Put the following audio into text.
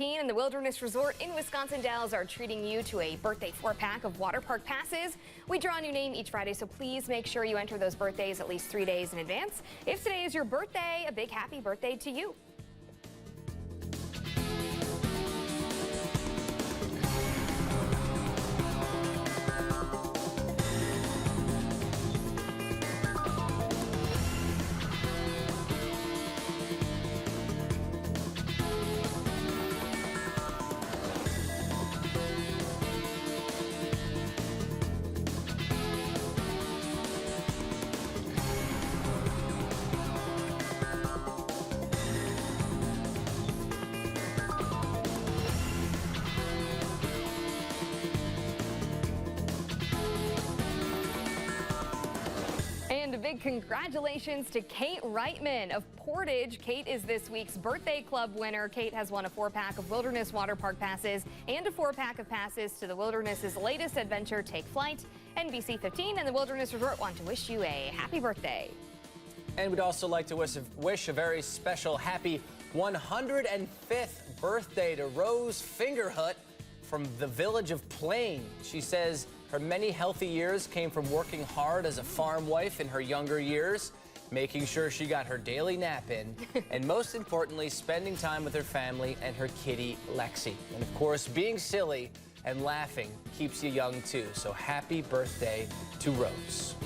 And the Wilderness Resort in Wisconsin Dells are treating you to a birthday 4-pack of water park passes. We draw a new name each Friday, so please make sure you enter those birthdays at least 3 days in advance. If today is your birthday, a big happy birthday to you. And a big congratulations to Kate Reitman of Portage. Kate is this week's Birthday Club winner. Kate has won a 4-pack of Wilderness Water Park passes and a 4-pack of passes to the Wilderness's latest adventure, Take Flight. NBC 15 and the Wilderness Resort want to wish you a happy birthday. And we'd also like to wish a very special happy 105th birthday to Rose Fingerhut from the village of Plain. She says her many healthy years came from working hard as a farm wife in her younger years, making sure she got her daily nap in, and most importantly, spending time with her family and her kitty, Lexi. And of course, being silly and laughing keeps you young too. So happy birthday to Rose.